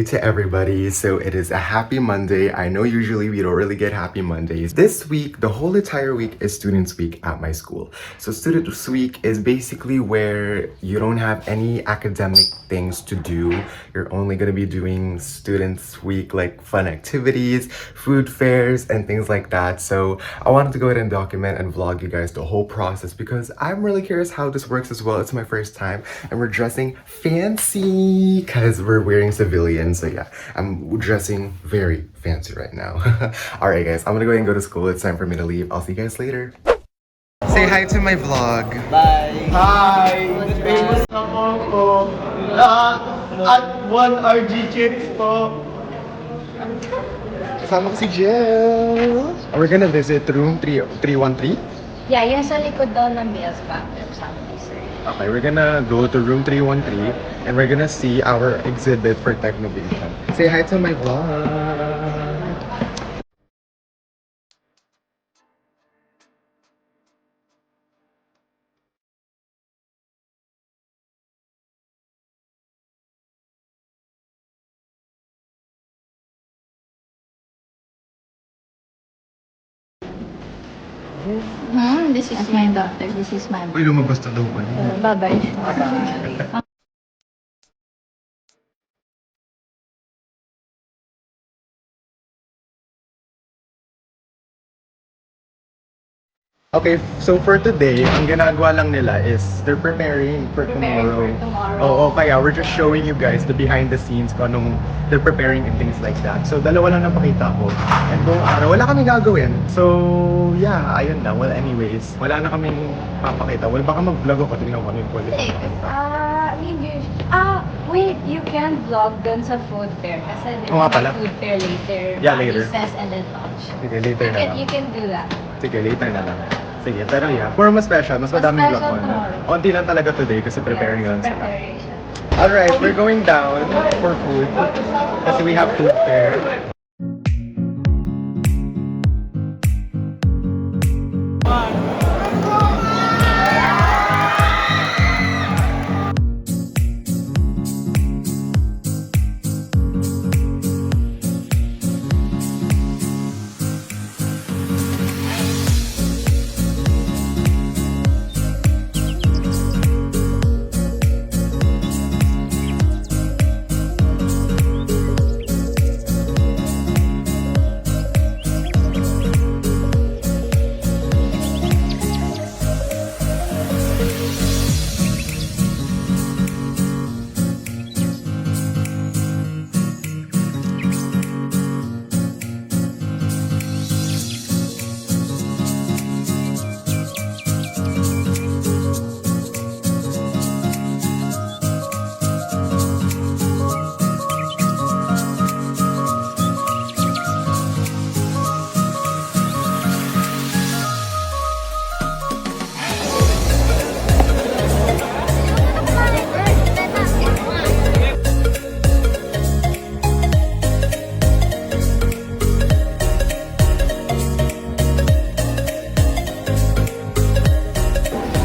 to everybody. So it is a happy Monday. I know usually we don't really get happy Mondays. This week, the whole entire week is Students Week at my school. So Students Week is basically where you don't have any academic things to do. You're only gonna be doing Students Week like fun activities, food fairs, and things like that. So I wanted to go ahead and document and vlog you guys the whole process because I'm really curious how this works as well. It's my first time and we're dressing fancy because we're wearing civilian. So yeah, I'm dressing very fancy right now. All right guys, I'm gonna go ahead and go to school. It's time for me to leave. I'll see you guys later. Say hi to my vlog. Bye! Hi! Famous ako po. At 1 RG Chicks po. Kasama ko si Jill. We're gonna visit room 313. Yeah, yung sa likod daw ng Bills Bank or something, sir. Okay, we're gonna go to room 313 and we're gonna see our exhibit for Technovation. Say hi to my vlog. This is my daughter. This is my Uy, lumabas na daw pa. bye-bye. Okay, so for today, ang ginagawa lang nila is they're preparing for tomorrow. Oo, kaya we're just showing you guys the behind the scenes kung anong they're preparing and things like that. So dalawa lang napakita ko. And buong araw, wala kaming gagawin. So yeah, ayun na. Well anyways, wala na kaming papakita. Well baka mag-vlog ako, tingnan ko ano yung quality. Wait, you can vlog dun sa food fair. Kasi Oo nga pala. food fair later. Yeah, later. Recess and then lunch. Sige, later na lang. You can do that. Sige, later na lang. Sige, pero yeah, for mas special, mas madaming vlog special ko na. tomorrow. Onti lang talaga today kasi preparing lang sila. Preparation. Alright, we're going down for food kasi we have food fair.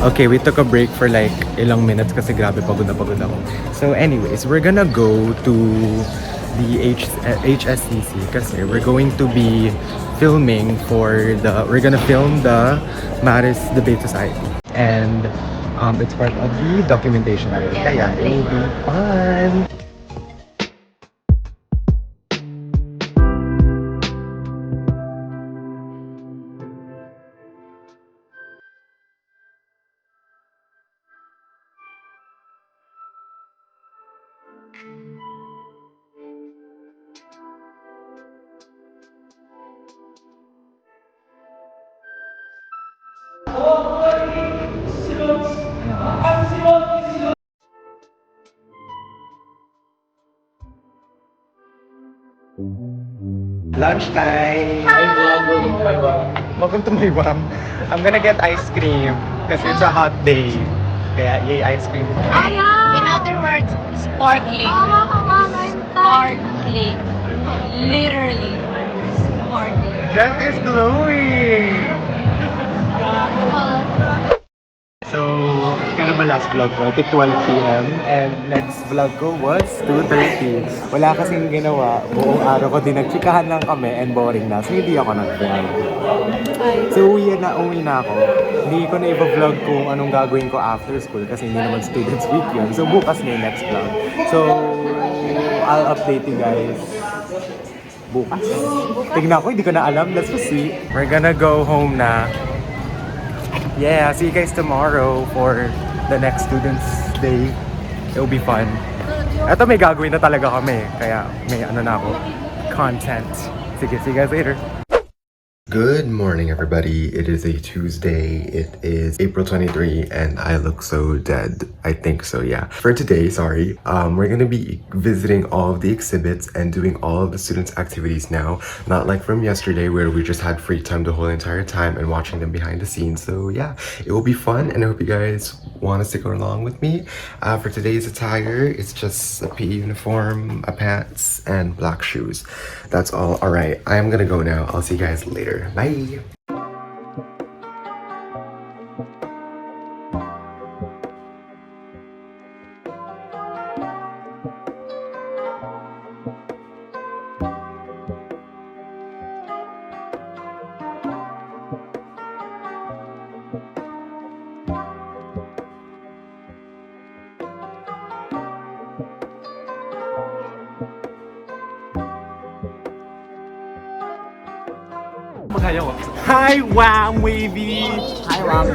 Okay, we took a break for like ilang minutes kasi grabe pagod na pagod ako. So anyways, we're gonna go to the HSCC kasi we're going to be filming we're gonna film the Maris Debate Society. And it's part of the documentation. Kaya it will be fun! Lunchtime! Welcome to my mom. I'm gonna get ice cream kasi it's a hot day. Kaya yay ice cream. In other words, sparkling. Sparkling. Literally. Sparkling. That is glowing! So, kaya ba last vlog ko, ito 12 p.m. And next vlog ko was 2:30. Wala kasing ginawa. Buong araw ko din nagchikahan lang kami and boring na. So hindi ako nag-vlog. So uwi na ako. Hindi ko na i-vlog kung anong gagawin ko after school kasi hindi naman students week yun. So bukas na yung next vlog. So I'll update you guys bukas. Tignan ko, hindi ko na alam. Let's just see. We're gonna go home na. Yeah, see you guys tomorrow for the next Students' Day. It'll be fun. Eto may gagawin na talaga kami. Kaya may ano na ako. Content. Sige, see you guys later. Good morning, everybody. It is a Tuesday. It is April 23, and I look so dead. I think so, yeah. For today, we're gonna be visiting all of the exhibits and doing all of the students' activities now. Not like from yesterday where we just had free time the whole entire time and watching them behind the scenes. So yeah, it will be fun, and I hope you guys want to stick along with me. For today's attire, it's just a PE uniform, a pants, and black shoes. That's all. All right, I'm gonna go now. I'll see you guys later. Bye. Hi, Wham Wavy! Hi, Wam.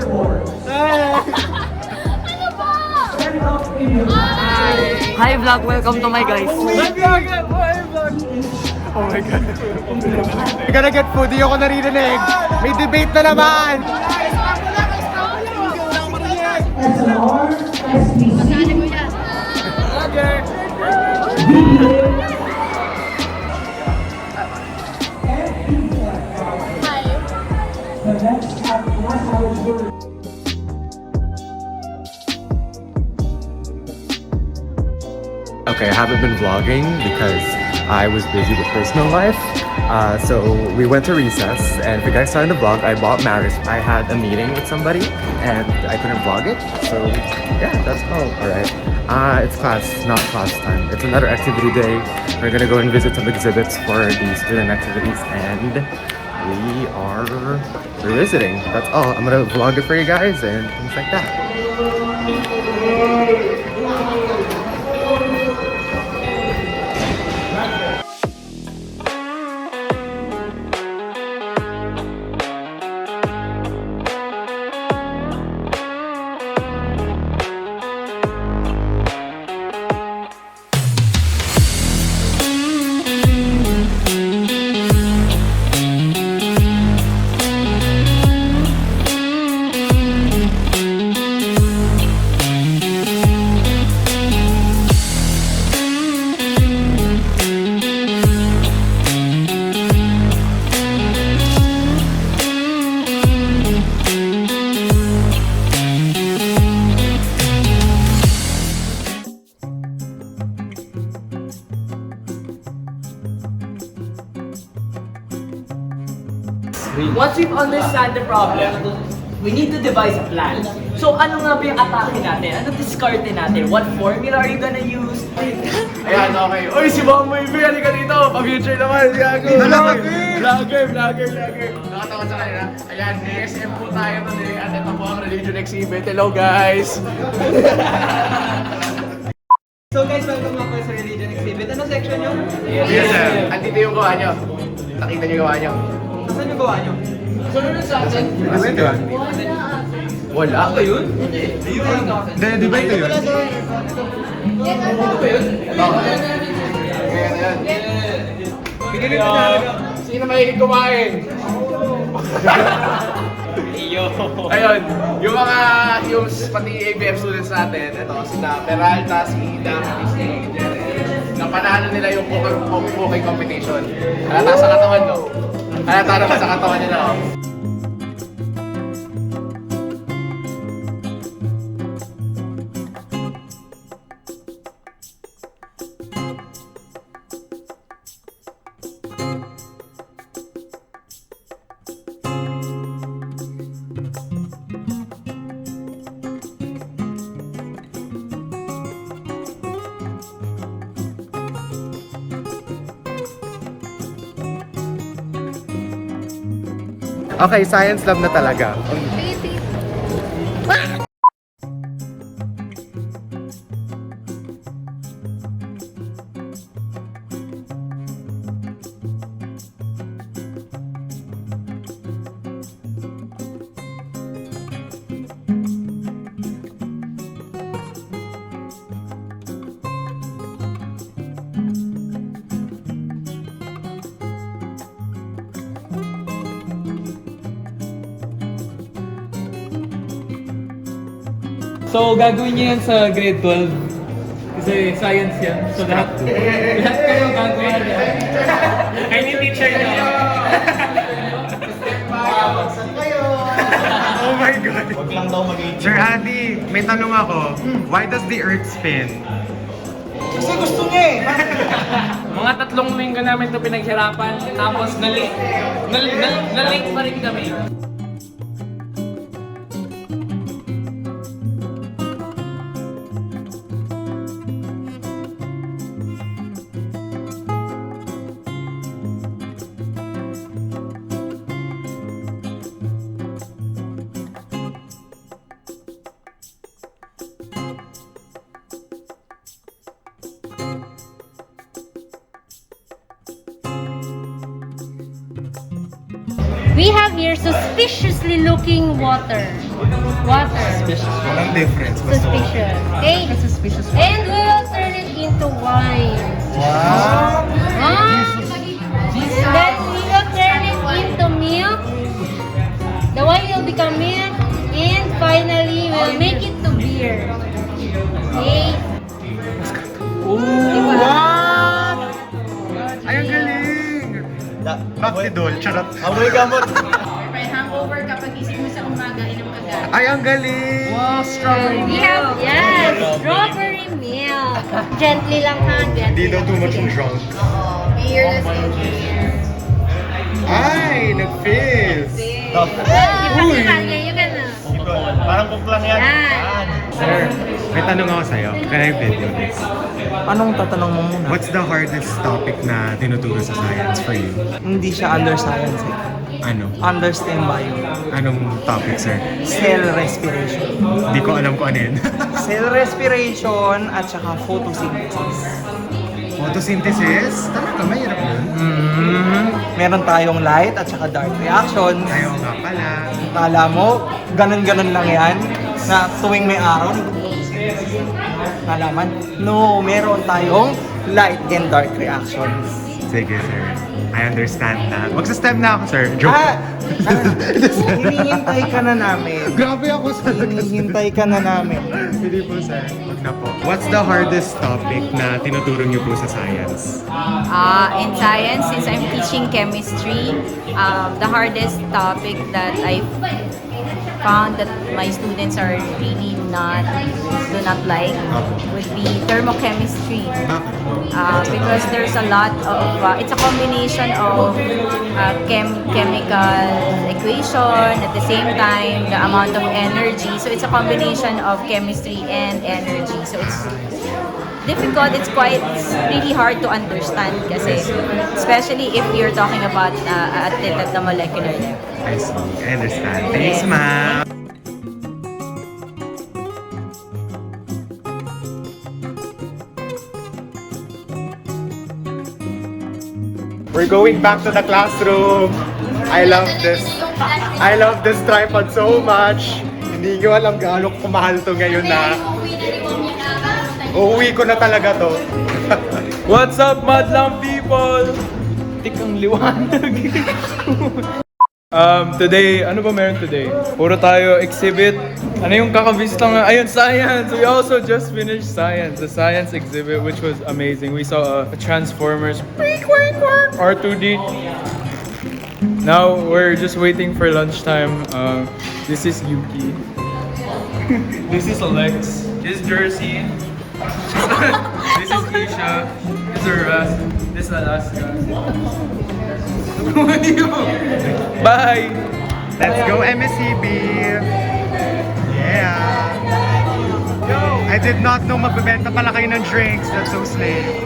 Hi, vlog. Welcome to my guys. Oh my God. We're gonna get food. Di ako naririnig. May debate na naman. Okay, I haven't been vlogging because I was busy with personal life. So we went to recess, and if you guys saw in the vlog, I bought Maris. I had a meeting with somebody, and I couldn't vlog it. So yeah, that's all. All right. It's class, not class time. It's another activity day. We're gonna go and visit some exhibits for the student activities, and we are visiting. That's all. I'm gonna vlog it for you guys and things like that. Once we've understand the problem, we need to devise a plan. So ano nga ba yung atake natin? Ano discarte natin? What formula are you gonna use? Ayan, okay. Uy, si Bang Maybe, halika dito. Pa-future naman, gago. Vlogger. Nakatawa sa kanila. Ayan, ASM po tayo today. At ito po ang religion exhibit. Hello, guys. So guys, welcome ako sa religion exhibit. Ano section yun? Yes, sir. Andito yung gawa nyo. Nakita niyo yung gawa nyo. Saan yung gawa nyo? Sunod sa atin. Wala ba yun? Hindi. Di ba ito yun? Ito ba yun? Ayan. Pinili ko na. Sino mahilig kumain? Ayun, yung pati ABF students natin, ito, sina Peralta, si Dami, si Jerry, napanalo nila yung cooking competition. Halata sa katawan, no? Halata naman sa katawan nila, no? Okay, science lab na talaga. So, gagawin niyo yan sa grade 12. Kasi science yan. So, lahat kayo gagawin yan. I need teacher niyo. Oh my God! Huwag lang daw mag-i- Sir Andy, may tanong ako. Why does the Earth spin? Kasi gusto niya eh. Mga 3 linggo namin ito pinaghirapan. Tapos, na-link pa rin kami. We have here suspiciously looking water. Water. Walang difference. Suspicious. Okay? And we will turn it into wine. Wow! Then we will turn it into milk. The wine will become milk. And finally, we'll make it to beer. Okay? What? Ay, ang galing! Baksidol, charot. Amoy gamot. May hangover kapag gising mo sa umaga, inom ka agad. Ay, ang galing! Wow, strawberry. We have, yes, strawberry milk. Gently lang ha. Hindi daw too much drunk. Fearless engineer. Ay, nag-fizz! You can Parang cook lang yan. Yan. Sir, may tanong ako sa'yo. Can I video this? Anong tatanong mo muna? What's the hardest topic na tinuturo sa science for you? Hindi siya under science eh. Ano? Under STEM bio. Anong topic, sir? Cell respiration. Hindi ko alam kung ano yun. Cell respiration at saka photosynthesis. Photosynthesis? Talaga, mahirap yun. Meron tayong light at saka dark reactions. Ayaw nga pala. Kala mo, ganun-ganun lang yan. Na tuwing may araw, nag-photosynthesis. Nalaman? No, meron tayong light and dark reactions. Sige, sir. I understand na. Magsa-STEM na ako, sir. Joke. Hinihintay ka na namin. Grabe ako sa Hinihintay ka na namin. Hindi po, sir. Wag na po. What's the hardest topic na tinuturo niyo po sa science? In science, since I'm teaching chemistry, the hardest topic that I found that my students are really do not like would be thermochemistry. Because there's a lot of, it's a combination of chemical equation, at the same time, the amount of energy. So it's a combination of chemistry and energy. So it's difficult, it's really hard to understand kasi, especially if you're talking about at the molecular level. I see. I understand. Thanks, ma'am. We're going back to the classroom. I love this. I love this tripod so much. Hindi ko alam gaano kumahal to ngayon na. Uuwi ko na talaga to. What's up, madlang people? Tikang liwanag. Today, ano ba meron today? Puro tayo exhibit. Ano yung kakavisit lang? Ayun, science! We also just finished science, the science exhibit, which was amazing. We saw a Transformers R2D. Now, we're just waiting for lunchtime. This is Yuki. This is Alex. This is Jersey. This is Isha. This is Ras. This is Alaska. Bye! Let's go MSCB! Yeah! I did not know magbebenta pala kayo ng drinks. That's so slay.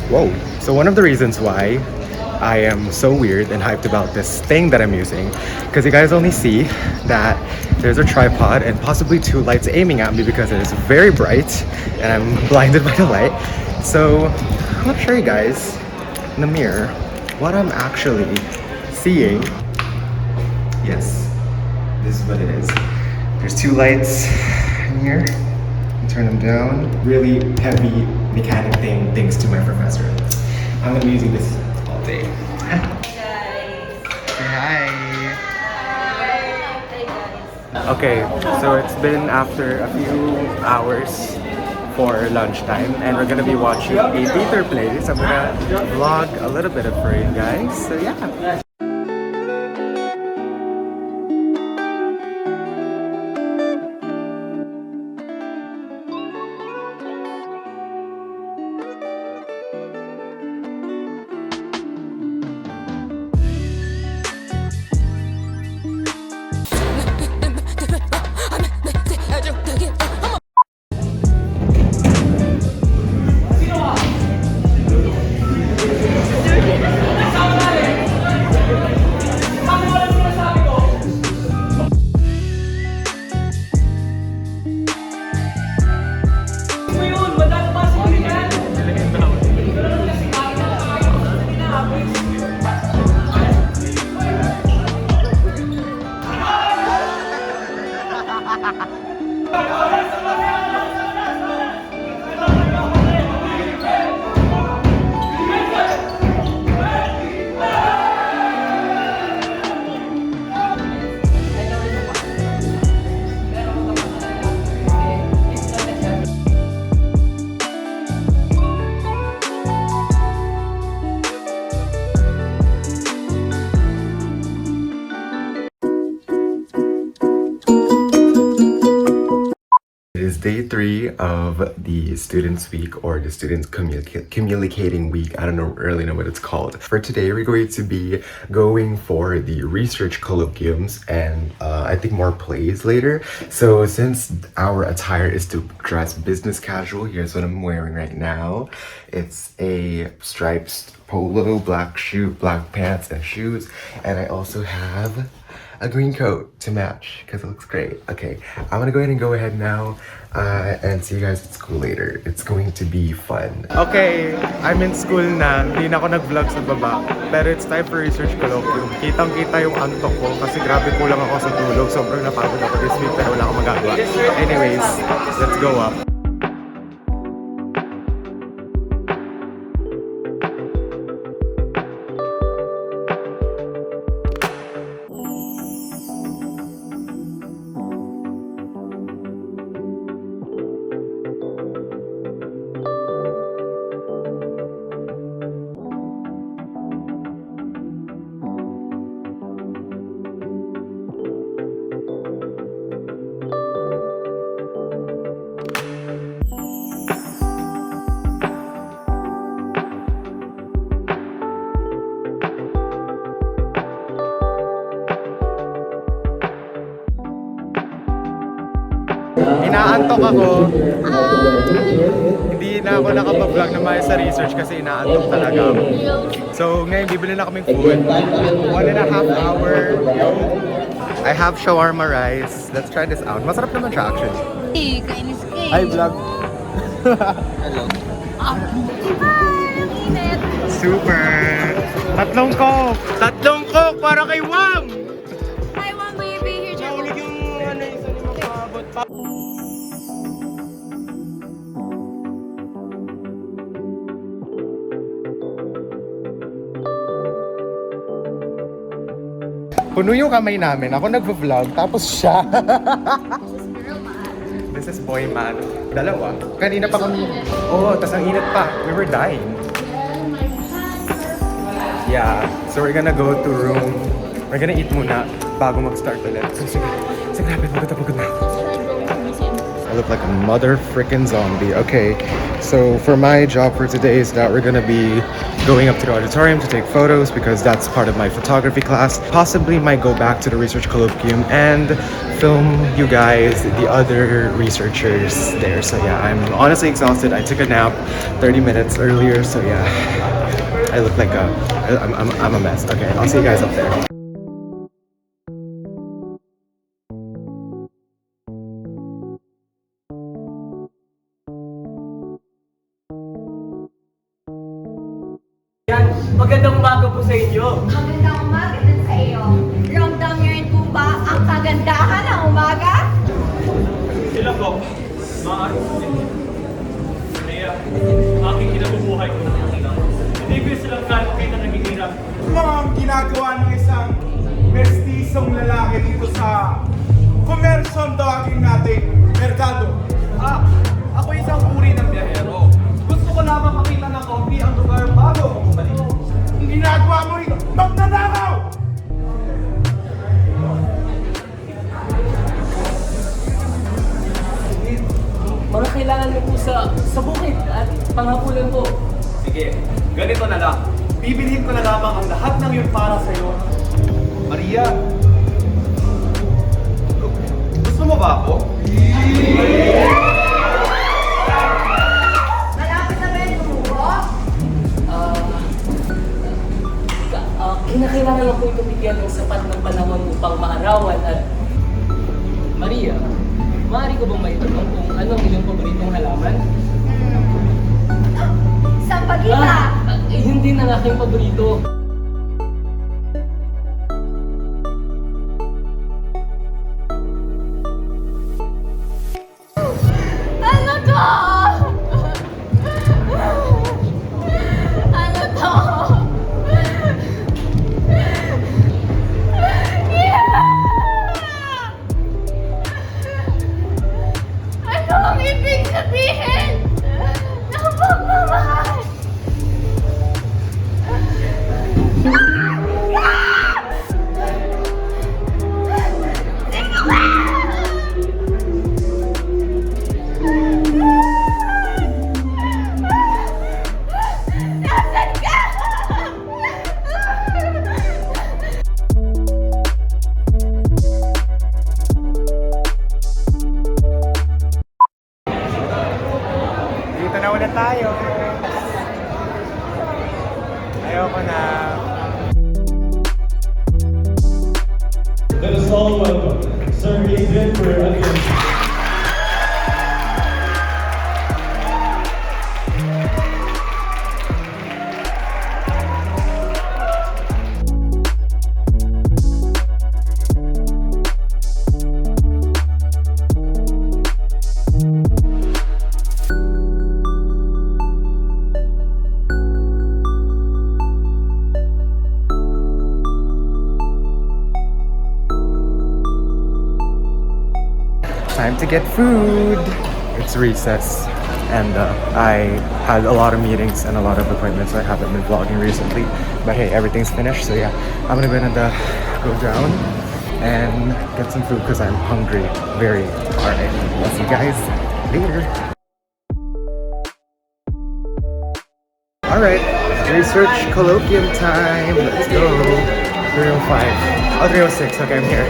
Whoa. So one of the reasons why I am so weird and hyped about this thing that I'm using, because you guys only see that there's a tripod and possibly 2 lights aiming at me because it is very bright and I'm blinded by the light. So I'm gonna show you guys in the mirror what I'm actually seeing. Yes, this is what it is. There's 2 lights in here. Turn them down. Really heavy mechanic thing thanks to my professor. I'm gonna be using this all day. Say hi. Okay, so it's been after a few hours for lunchtime and we're gonna be watching a theater play. So I'm gonna vlog a little bit of for you guys. So yeah. It is day 3 of the Students Week or the Students Communicating Week. I don't really know what it's called. For today, we're going to be going for the research colloquiums and I think more plays later. So since our attire is to dress business casual, here's what I'm wearing right now. It's a striped polo, black pants and shoes. And I also have a green coat to match because it looks great. Okay, I'm gonna go ahead now and see you guys at school later. It's going to be fun. Okay, I'm in school na. Hindi na ako nag-vlog sa baba. Pero it's time for research colloquium. Kitang-kita yung antok ko kasi grabe kulang ako sa tulog. Sobrang napagod ako this week pero wala akong magagawa. Anyways, let's go up. Inaantok ako. Hindi na ako nakapag-vlog na may sa research kasi inaantok talaga ako. So ngayon bibili na kaming food. 1.5 hour. I have shawarma rice. Let's try this out. Masarap naman siya actually. Kainis ka eh. Hi vlog. Hello. Super. Tatlong coke para kay Wang. Hi, one baby. Here, Nahulog yung ano isa ni magpaabot pa. Puno yung kamay namin. Ako nagvo-vlog, tapos siya. This is boy man. Dalawa. Kanina pa kami. Oh, tas ang init pa. We were dying. Yeah. So we're gonna go to room. We're gonna eat muna bago mag-start ulit. So, sige, grabe. Pagod na ako. I look like a mother frickin' zombie. Okay, so for my job for today is that we're gonna be going up to the auditorium to take photos because that's part of my photography class. Possibly might go back to the research colloquium and film you guys, the other researchers there. So yeah, I'm honestly exhausted. I took a nap 30 minutes earlier, so yeah, I look like I'm a mess. Okay, I'll see you guys up there. Magandang umaga po sa inyo. Magandang umaga din sa iyo. Ramdam niyo rin po ba ang kagandahan ng umaga? Sila po, maaari po din. Kaya, aking kinabubuhay ko. Hindi ko silang gano'n kayo na naghihirap. Mga ginagawa ng isang mestisong lalaki dito sa komersyon tawagin natin, merkado. Ako isang uri ng biyahero. Gusto ko lamang makita ng kaunti ang lugar bago ako bumalik. Ang ginagawa mo rito, magnanakaw! Mga kailangan mo po sa bukid at panghapulan po. Sige, ganito na lang. Bibilhin ko na lamang ang lahat ng yun para sa'yo. Maria, gusto mo ba ako? Malapit na ba yung tumubo? Kinakailangan lang po ito bigyan ng sapat ng panahon upang maarawan at... Maria, maaari ko bang maitanong kung anong iyong paboritong halaman? Sampagita! Yun din ang aking paborito. Ano to? Ano to? Ano ang ibig sabihin ng pagmamahal? Sino ba? Nasaan ka? Dito na ulit tayo. Ayoko na. Let us all welcome Sir Adrian for again. Time to get food. It's recess, and I had a lot of meetings and a lot of appointments, so I haven't been vlogging recently. But hey, everything's finished, so yeah, I'm gonna go down and get some food because I'm hungry. Very. Alright, I'll see you guys later. Alright, research colloquium time. Let's go. 305. Oh, 306. Okay, I'm here.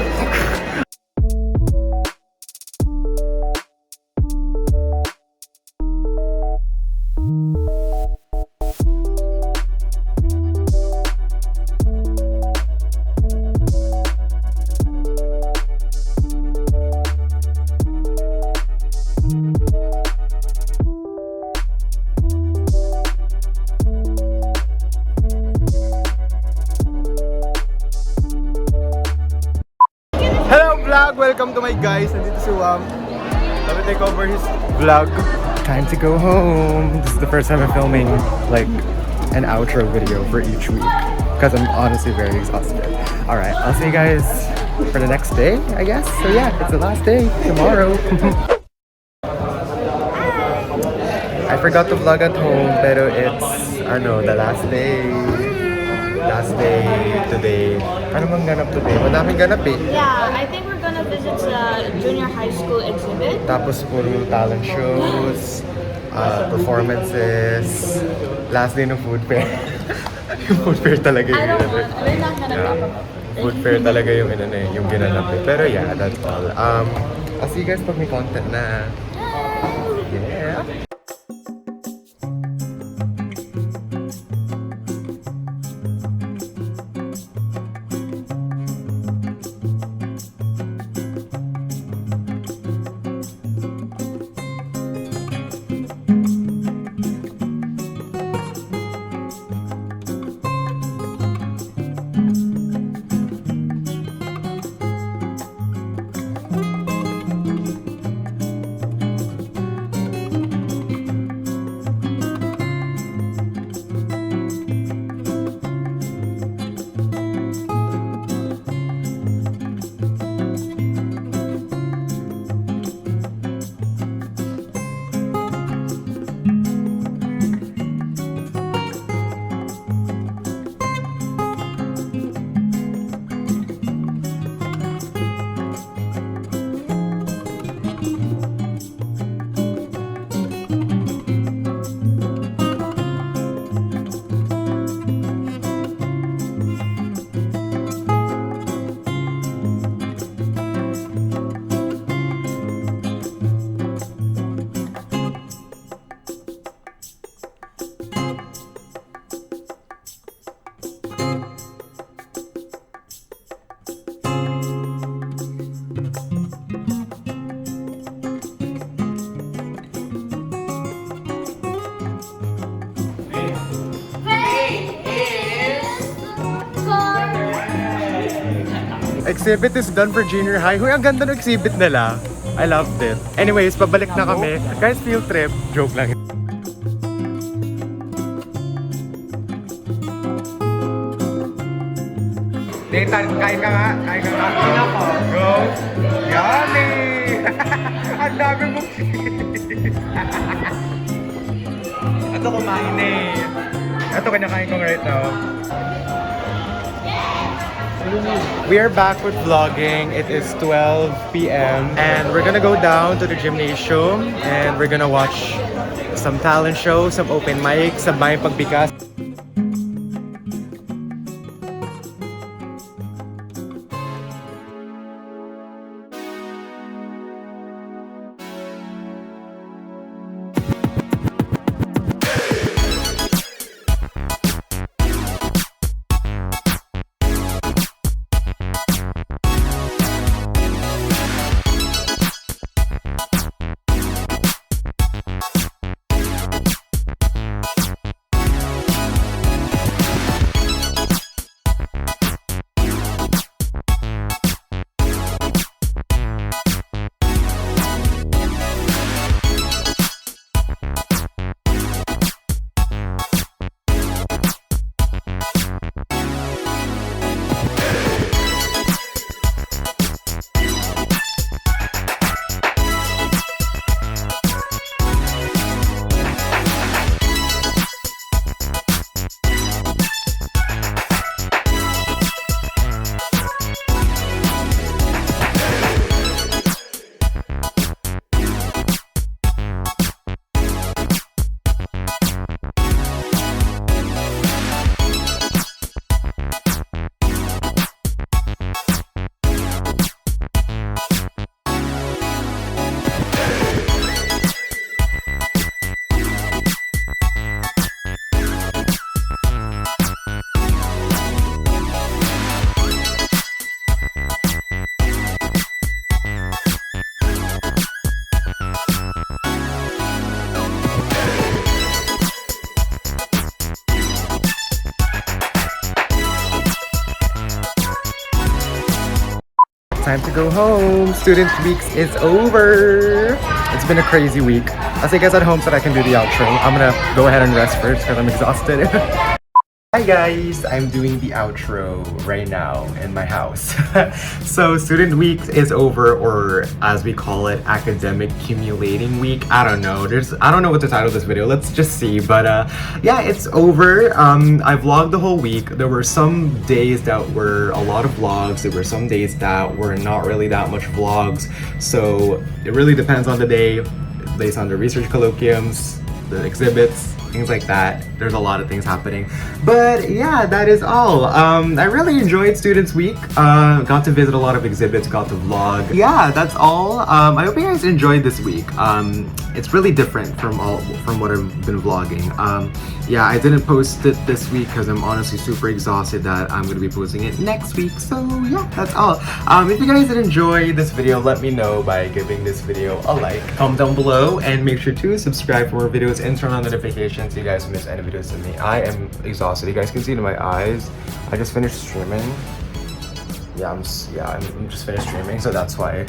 Hello vlog! Welcome to my guys. Nandito si Wam. Let me take over his vlog. Time to go home. This is the first time I'm filming like an outro video for each week because I'm honestly very exhausted. Alright, I'll see you guys for the next day, I guess. So yeah, it's the last day. Tomorrow. I forgot to vlog at home, pero it's the last day. Last day today. Ano bang ganap today? Madaming ganap eh. Yeah, I think we're gonna visit because it's a junior high school exhibit. Tapos puro talent shows, performances, last day ng food fair. Yung food fair talaga I yung don't want, we're not gonna talk about food fair talaga yung yung ginanap eh. Pero yeah, that's all. I'll see you guys pag may content na. Yeah. Exhibit is done for junior high. Huy, ang ganda ng exhibit nila. I loved it. Anyways, pabalik na kami. Guys, field trip. Joke lang. Nathan, kain ka nga. Kain ka nga. Kain ako. Go. Yummy! Ang dami mong cheese. Ito kumain eh. Ito kinakain ko right now. We are back with vlogging. It is 12 p.m. and we're gonna go down to the gymnasium and we're gonna watch some talent shows, some open mics, some Bayang Pagbikas. Time to go home. Student weeks is over. It's been a crazy week. I'll see you guys at home so that I can do the outro. I'm gonna go ahead and rest first because I'm exhausted. Hi guys, I'm doing the outro right now in my house. So student week is over, or as we call it, academic accumulating week. I don't know. I don't know what to title this video. Let's just see. But yeah, it's over. I vlogged the whole week. There were some days that were a lot of vlogs. There were some days that were not really that much vlogs. So it really depends on the day, based on the research colloquiums, the exhibits, things like that. There's a lot of things happening. But yeah, that is all. I really enjoyed Students Week. Got to visit a lot of exhibits, got to vlog. Yeah, that's all. I hope you guys enjoyed this week. It's really different from what I've been vlogging. Yeah, I didn't post it this week because I'm honestly super exhausted that I'm gonna be posting it next week. So yeah, that's all. If you guys did enjoy this video, let me know by giving this video a like, comment down below, and make sure to subscribe for more videos and turn on notifications so you guys don't miss any videos of me. I am exhausted. You guys can see it in my eyes. I just finished streaming. Yeah, I'm just finished streaming, so that's why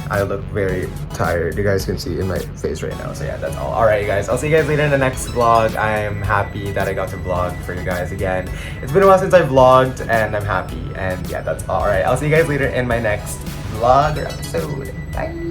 I look very tired. You guys can see in my face right now. So yeah, that's all. Alright guys, I'll see you guys later in the next vlog. I'm happy that I got to vlog for you guys again. It's been a while since I vlogged and I'm happy. And yeah, that's all. Alright, I'll see you guys later in my next vlog or episode. Bye!